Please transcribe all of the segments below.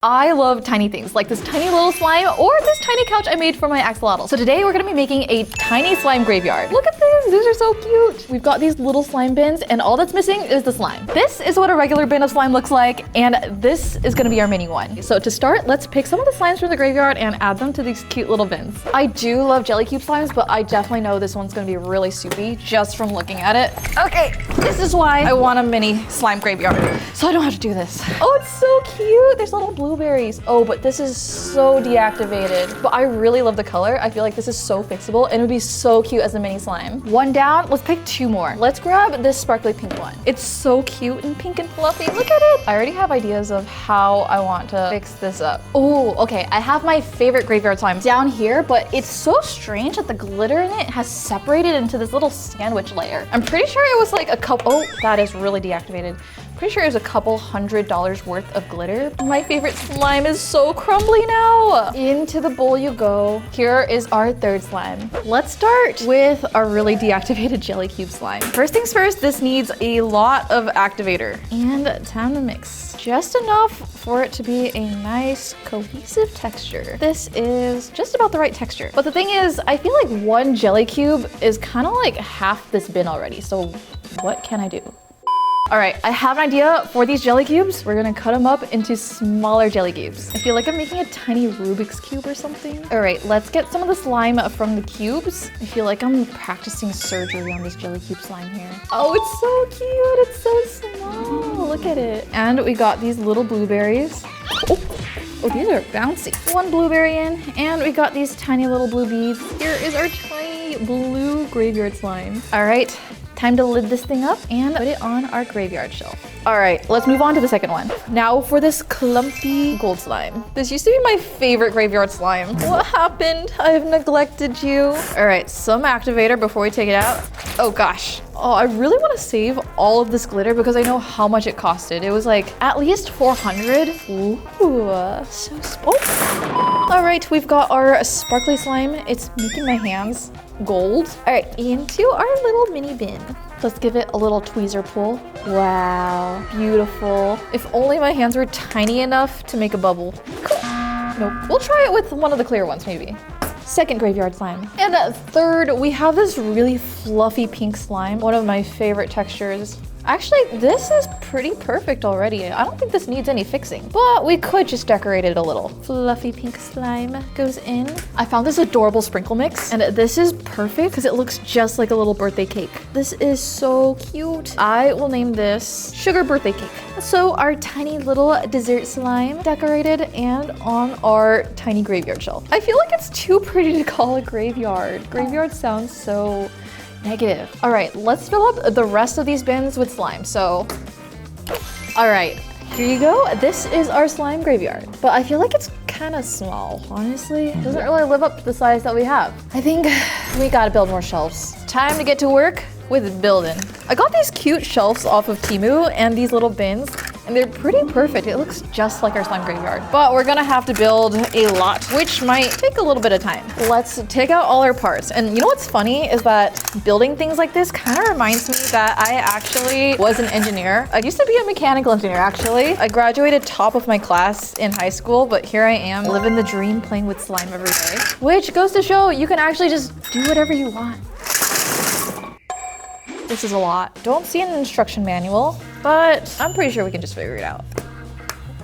I love tiny things like this tiny little slime or this tiny couch I made for my axolotl. So today we're gonna be making a tiny slime graveyard. Look at this, these are so cute. We've got these little slime bins and all that's missing is the slime. This is what a regular bin of slime looks like and this is gonna be our mini one. So to start, let's pick some of the slimes from the graveyard and add them to these cute little bins. I do love jelly cube slimes, but I definitely know this one's gonna be really soupy just from looking at it. Okay, this is why I want a mini slime graveyard, so I don't have to do this. Oh, it's so cute. There's little blueberries. Oh, but this is so deactivated. But I really love the color. I feel like this is so fixable and it would be so cute as a mini slime. One down, let's pick two more. Let's grab this sparkly pink one. It's so cute and pink and fluffy. Look at it. I already have ideas of how I want to fix this up. Oh, okay. I have my favorite graveyard slime down here, but it's so strange that the glitter in it has separated into this little sandwich layer. I'm pretty sure it was like a couple, oh, that is really deactivated. Pretty sure it was a couple $100 worth of glitter. My favorite slime is so crumbly now. Into the bowl you go. Here is our third slime. Let's start with our really deactivated jelly cube slime. First things first, this needs a lot of activator. And time to mix. Just enough for it to be a nice cohesive texture. This is just about the right texture. But the thing is, I feel like one jelly cube is kind of like half this bin already. So what can I do? All right, I have an idea for these jelly cubes. We're gonna cut them up into smaller jelly cubes. I feel like I'm making a tiny Rubik's Cube or something. All right, let's get some of the slime from the cubes. I feel like I'm practicing surgery on this jelly cube slime here. Oh, it's so cute, it's so small. Look at it. And we got these little blueberries. Oh, these are bouncy. One blueberry in, and we got these tiny little blue beads. Here is our tiny blue graveyard slime. All right. Time to lid this thing up and put it on our graveyard shelf. All right, let's move on to the second one. Now for this clumpy gold slime. This used to be my favorite graveyard slime. What happened? I've neglected you. All right, some activator before we take it out. Oh gosh. Oh, I really want to save all of this glitter because I know how much it costed. It was like at least 400. Ooh, so All right, we've got our sparkly slime. It's making my hands gold. All right, into our little mini bin. Let's give it a little tweezer pull. Wow, beautiful. If only my hands were tiny enough to make a bubble. Cool. Nope, we'll try it with one of the clear ones maybe. Second graveyard slime. And third, we have this really fluffy pink slime. One of my favorite textures. Actually, this is pretty perfect already. I don't think this needs any fixing, but we could just decorate it a little. Fluffy pink slime goes in. I found this adorable sprinkle mix, and this is perfect because it looks just like a little birthday cake. This is so cute. I will name this Sugar Birthday Cake. So our tiny little dessert slime decorated and on our tiny graveyard shelf. I feel like it's too pretty to call a graveyard. Graveyard sounds so negative. All right, let's fill up the rest of these bins with slime. So, all right, here you go. This is our slime graveyard, but I feel like it's kind of small, honestly. It doesn't really live up to the size that we have. I think we gotta build more shelves. Time to get to work with building. I got these cute shelves off of Temu and these little bins, and they're pretty perfect. It looks just like our slime graveyard, but we're gonna have to build a lot, which might take a little bit of time. Let's take out all our parts. And you know what's funny is that building things like this kind of reminds me that I actually was an engineer. I used to be a mechanical engineer, actually. I graduated top of my class in high school, but here I am living the dream playing with slime every day, which goes to show you can actually just do whatever you want. This is a lot. Don't see an instruction manual, but I'm pretty sure we can just figure it out.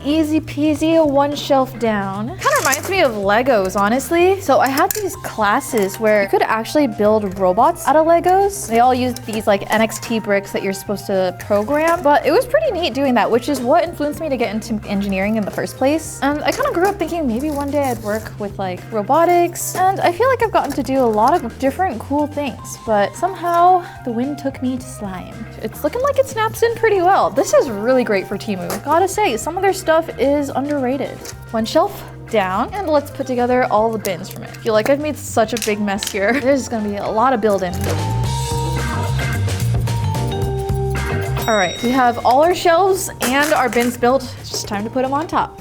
Easy peasy, one shelf down. Kind of reminds me of Legos, honestly. So I had these classes where you could actually build robots out of Legos. They all used these like NXT bricks that you're supposed to program, but it was pretty neat doing that, which is what influenced me to get into engineering in the first place. And I kind of grew up thinking maybe one day I'd work with like robotics, and I feel like I've gotten to do a lot of different cool things, but somehow the wind took me to slime. It's looking like it snaps in pretty well. This is really great for Temu. Gotta say, some of their stuff is underrated. One shelf down, and let's put together all the bins from it. I feel like I've made such a big mess here. There's gonna be a lot of building. All right, we have all our shelves and our bins built. It's just time to put them on top.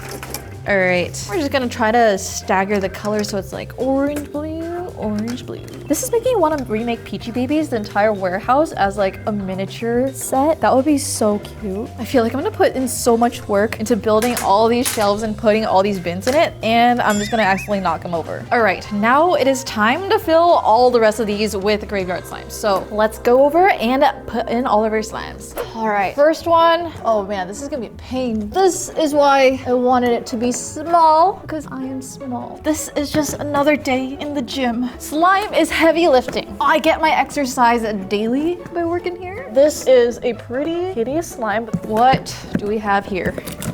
All right, we're just gonna try to stagger the colors so it's like orange, blue, orange blue. This is making me want to remake Peachybbies, the entire warehouse, as like a miniature set. That would be so cute. I feel like I'm gonna put in so much work into building all these shelves and putting all these bins in it, and I'm just gonna accidentally knock them over. All right, now it is time to fill all the rest of these with graveyard slimes. So let's go over and put in all of our slimes. All right, first one. Oh man, this is gonna be a pain. This is why I wanted it to be small, because I am small. This is just another day in the gym. Slime is heavy lifting. I get my exercise daily by working here. This is a pretty hideous slime. What do we have here?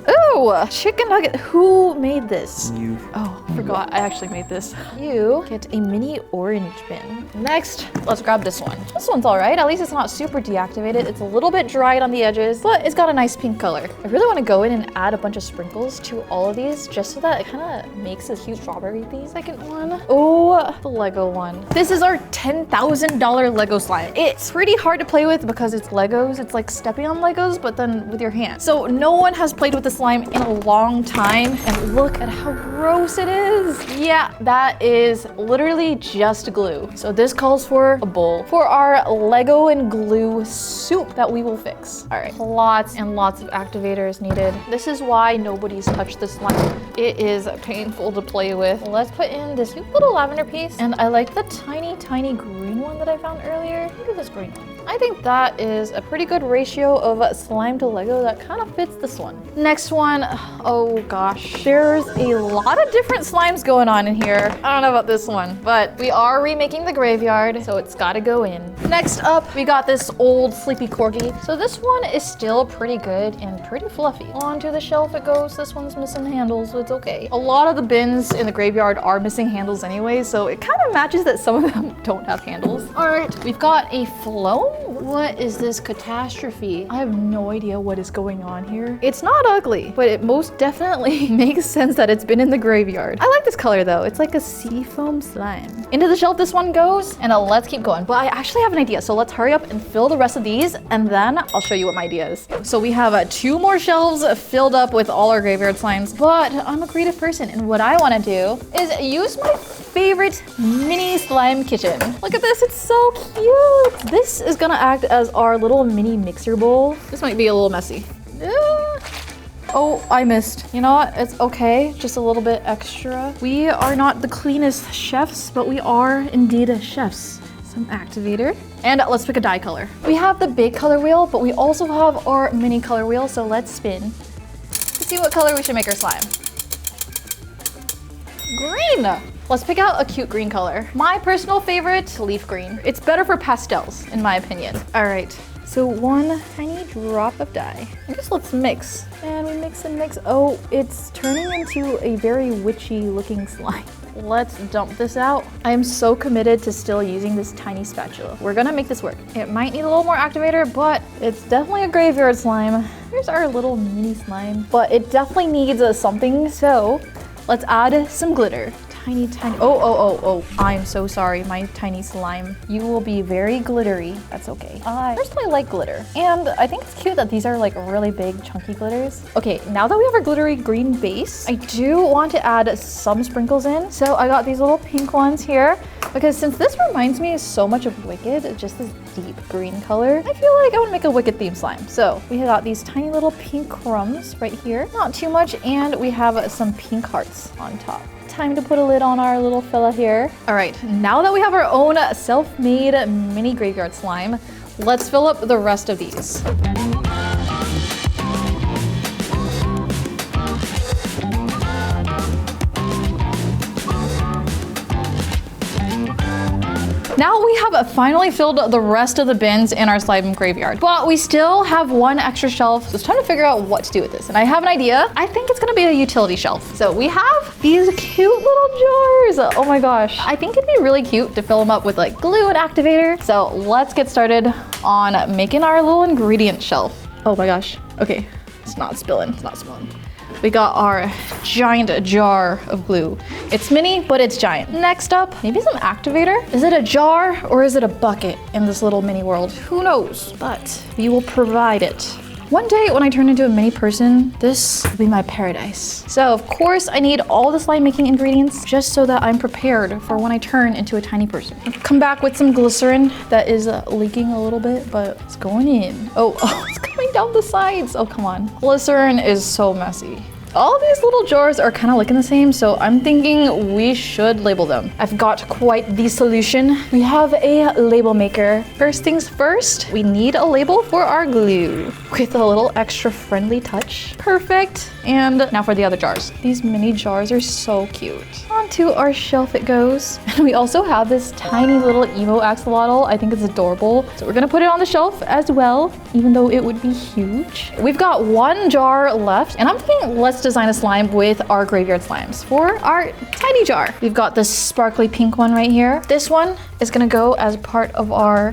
Ooh, chicken nugget. Who made this? You. Oh, I forgot. I actually made this. You get a mini orange bin. Next, let's grab this one. This one's all right. At least it's not super deactivated. It's a little bit dried on the edges, but it's got a nice pink color. I really want to go in and add a bunch of sprinkles to all of these just so that it kind of makes a cute strawberry thing. Second one. Oh, the Lego one. This is our $10,000 Lego slime. It's pretty hard to play with because it's Legos. It's like stepping on Legos, but then with your hands. So no one has played with the slime in a long time, and look at how gross it is. Yeah, that is literally just glue. So this calls for a bowl for our Lego and glue soup that we will fix. All right, lots and lots of activators needed. This is why nobody's touched this slime. It is painful to play with. Let's put in this cute little lavender piece, and I like the tiny green one that I found earlier. Look at this green one. I think that is a pretty good ratio of slime to Lego that kind of fits this one. Next one, oh gosh. There's a lot of different slimes going on in here. I don't know about this one, but we are remaking the graveyard, so it's gotta go in. Next up, we got this old sleepy corgi. So this one is still pretty good and pretty fluffy. Onto the shelf it goes. This one's missing handles, so it's okay. A lot of the bins in the graveyard are missing handles anyway, so it kind of matches that some of them don't have handles. All right, we've got a flow. What is this catastrophe? I have no idea what is going on here. It's not ugly, but it most definitely makes sense that it's been in the graveyard. I like this color though. It's like a sea foam slime. Into the shelf this one goes, and let's keep going. But I actually have an idea, so let's hurry up and fill the rest of these, and then I'll show you what my idea is. So we have 2 more shelves filled up with all our graveyard slimes, but I'm a creative person, and what I want to do is use my favorite mini slime kitchen. Look at this, it's so cute. This is gonna act as our little mini mixer bowl. This might be a little messy. Oh, I missed. You know what? It's okay. Just a little bit extra. We are not the cleanest chefs, but we are indeed chefs. Some activator. And let's pick a dye color. We have the big color wheel, but we also have our mini color wheel, so let's spin to see what color we should make our slime. Green! Let's pick out a cute green color. My personal favorite, leaf green. It's better for pastels, in my opinion. All right, so 1 tiny drop of dye. I guess let's mix. And we mix and mix. Oh, it's turning into a very witchy looking slime. Let's dump this out. I am so committed to still using this tiny spatula. We're gonna make this work. It might need a little more activator, but it's definitely a graveyard slime. Here's our little mini slime, but it definitely needs something, so let's add some glitter. Tiny. Oh, I'm so sorry, my tiny slime. You will be very glittery. That's okay. I personally like glitter. And I think it's cute that these are like really big, chunky glitters. Okay, now that we have our glittery green base, I do want to add some sprinkles in. So I got these little pink ones here, because since this reminds me so much of Wicked, just this deep green color, I feel like I want to make a Wicked themed slime. So we got these tiny little pink crumbs right here. Not too much, and we have some pink hearts on top. Time to put a lid on our little fella here. All right, now that we have our own self-made mini graveyard slime, let's fill up the rest of these. Now we have finally filled the rest of the bins in our slime graveyard, but we still have 1 extra shelf, so it's time to figure out what to do with this. And I have an idea. I think it's gonna be a utility shelf. So we have these cute little jars. Oh my gosh. I think it'd be really cute to fill them up with like glue and activator. So let's get started on making our little ingredient shelf. Oh my gosh. Okay, it's not spilling, We got our giant jar of glue. It's mini, but it's giant. Next up, maybe some activator? Is it a jar or is it a bucket in this little mini world? Who knows? But we will provide it. One day when I turn into a mini person, this will be my paradise. So of course I need all the slime making ingredients just so that I'm prepared for when I turn into a tiny person. Come back with some glycerin that is leaking a little bit, but it's going in. Oh, it's coming down the sides. Oh, come on. Glycerin is so messy. All these little jars are kind of looking the same, so I'm thinking we should label them. I've got quite the solution. We have a label maker. First things first, we need a label for our glue with a little extra friendly touch. Perfect. And now for the other jars. These mini jars are so cute. Onto our shelf it goes. And we also have this tiny little emo axolotl. I think it's adorable. So we're gonna put it on the shelf as well, even though it would be huge. We've got one jar left, and I'm thinking let's design a slime with our graveyard slimes for our tiny jar. We've got this sparkly pink one right here. This one is gonna go as part of our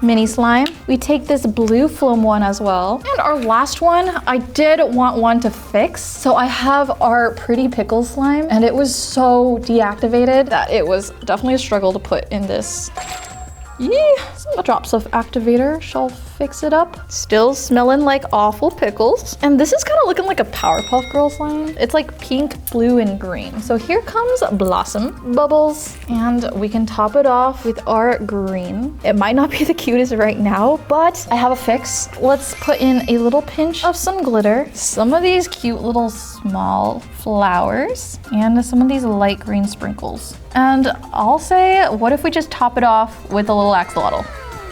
mini slime. We take this blue foam one as well. And our last one, I did want one to fix. So I have our pretty pickle slime, and it was so deactivated that it was definitely a struggle to put in this. Yeah, some drops of activator shall fix it up. Still smelling like awful pickles. And this is kind of looking like a Powerpuff Girl slime. It's like pink, blue, and green. So here comes Blossom Bubbles, and we can top it off with our green. It might not be the cutest right now, but I have a fix. Let's put in a little pinch of some glitter, some of these cute little small flowers, and some of these light green sprinkles. And I'll say, what if we just top it off with a little axolotl?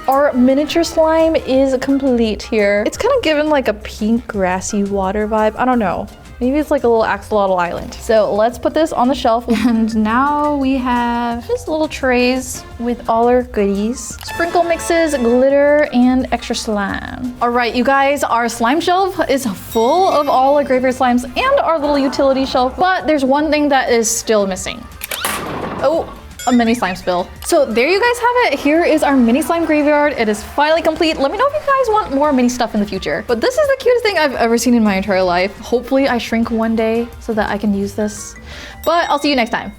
Our miniature slime is complete here. It's kind of given like a pink grassy water vibe. I don't know. Maybe it's like a little axolotl island. So let's put this on the shelf. And now we have just little trays with all our goodies. Sprinkle mixes, glitter, and extra slime. All right, you guys, our slime shelf is full of all our graveyard slimes and our little utility shelf, but there's one thing that is still missing. Oh, a mini slime spill. So there you guys have it. Here is our mini slime graveyard. It is finally complete. Let me know if you guys want more mini stuff in the future. But this is the cutest thing I've ever seen in my entire life. Hopefully I shrink one day so that I can use this. But I'll see you next time.